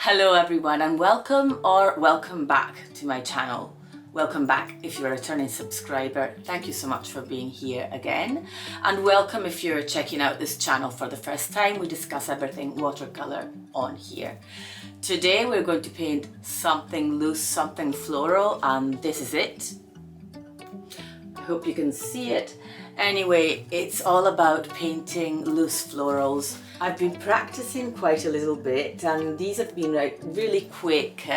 Hello everyone, and welcome back to my channel. Welcome back if you're a returning subscriber. Thank you so much for being here again, and welcome if you're checking out this channel for the first time. We discuss everything watercolor on here. Today we're going to paint something loose, something floral, and this is it. I hope you can see it. Anyway, it's all about painting loose florals. I've been practicing quite a little bit, and these have been like really quick,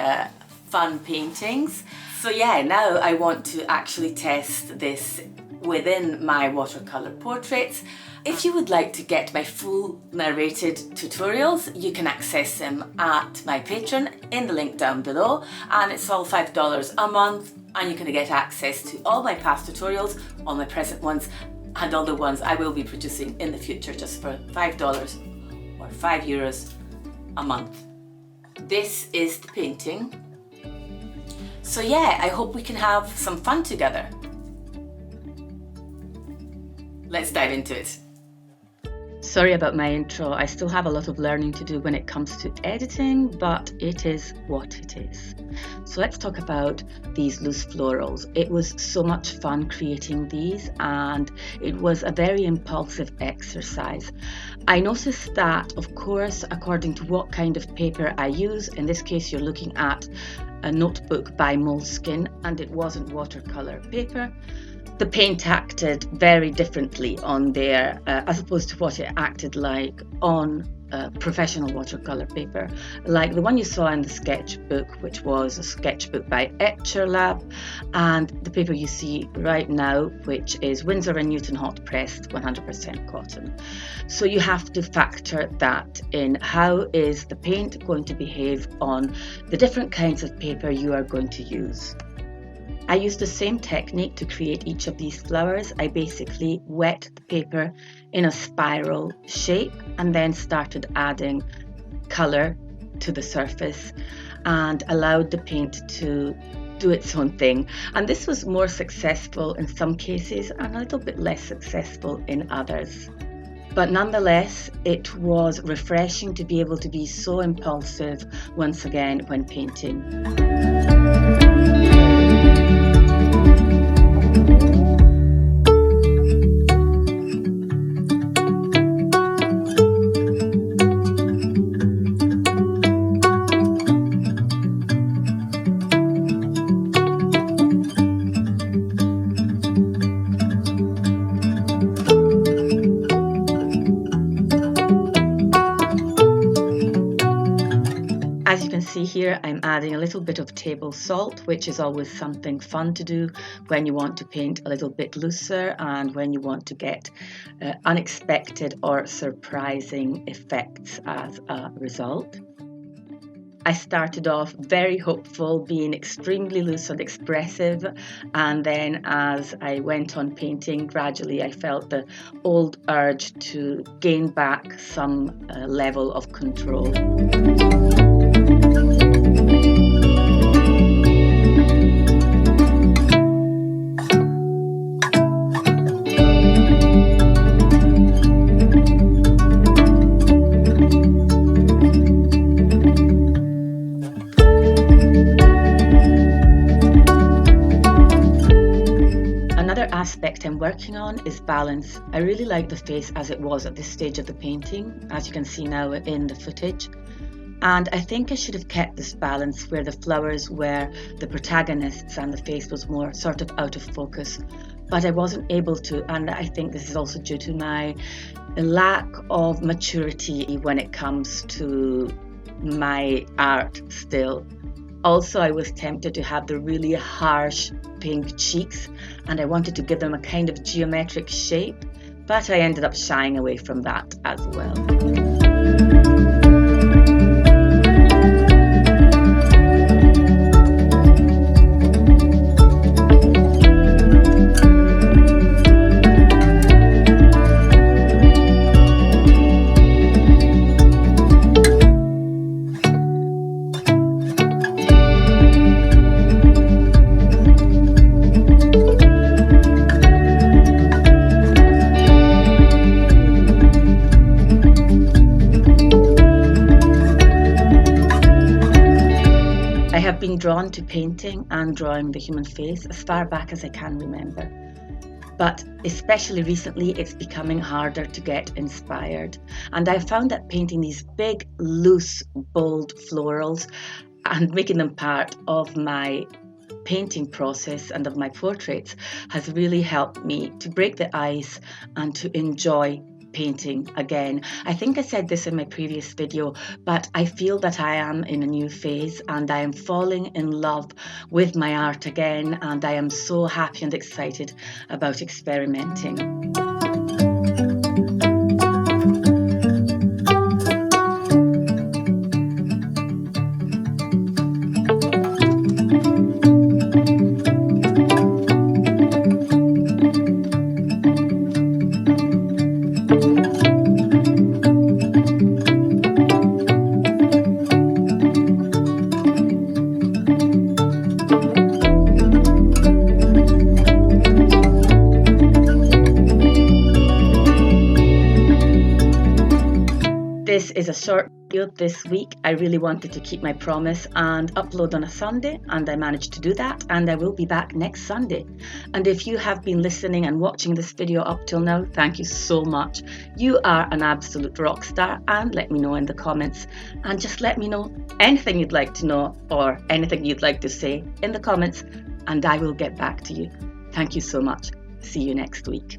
fun paintings. So yeah, now I want to actually test this within my watercolor portraits. If you would like to get my full narrated tutorials, you can access them at my Patreon in the link down below, and it's all $5 a month, and you can get access to all my past tutorials, all my present ones, and all the ones I will be producing in the future just for $5 or €5 a month. This is the painting. So yeah, I hope we can have some fun together. Let's dive into it. Sorry about my intro. I still have a lot of learning to do when it comes to editing, but it is what it is. So let's talk about these loose florals. It was so much fun creating these, and it was a very impulsive exercise. I noticed that, of course, according to what kind of paper I use, in this case you're looking at a notebook by Moleskine, and it wasn't watercolor paper. The paint acted very differently on there as opposed to what it acted like on professional watercolor paper, like the one you saw in the sketchbook, which was a sketchbook by Etcher Lab, and the paper you see right now, which is Winsor & Newton hot pressed 100% cotton. So you have to factor that in. How is the paint going to behave on the different kinds of paper you are going to use? I used the same technique to create each of these flowers. I basically wet the paper in a spiral shape and then started adding colour to the surface and allowed the paint to do its own thing. And this was more successful in some cases and a little bit less successful in others. But nonetheless, it was refreshing to be able to be so impulsive once again when painting. As you can see here, I'm adding a little bit of table salt, which is always something fun to do when you want to paint a little bit looser and when you want to get unexpected or surprising effects as a result. I started off very hopeful, being extremely loose and expressive, and then as I went on painting, gradually I felt the old urge to gain back some level of control. Aspect I'm working on is balance. I really like the face as it was at this stage of the painting, as you can see now in the footage, and I think I should have kept this balance where the flowers were the protagonists and the face was more sort of out of focus, but I wasn't able to, and I think this is also due to my lack of maturity when it comes to my art still. Also, I was tempted to have the really harsh pink cheeks, and I wanted to give them a kind of geometric shape, but I ended up shying away from that as well. have been drawn to painting and drawing the human face as far back as I can remember. But especially recently, it's becoming harder to get inspired. And I found that painting these big, loose, bold florals and making them part of my painting process and of my portraits has really helped me to break the ice and to enjoy painting again. I think I said this in my previous video, but I feel that I am in a new phase and I am falling in love with my art again, and I am so happy and excited about experimenting. This is a short video this week. I really wanted to keep my promise and upload on a Sunday, and I managed to do that, and I will be back next Sunday. And if you have been listening and watching this video up till now, thank you so much. You are an absolute rock star, and let me know in the comments, and just let me know anything you'd like to know or anything you'd like to say in the comments, and I will get back to you. Thank you so much. See you next week.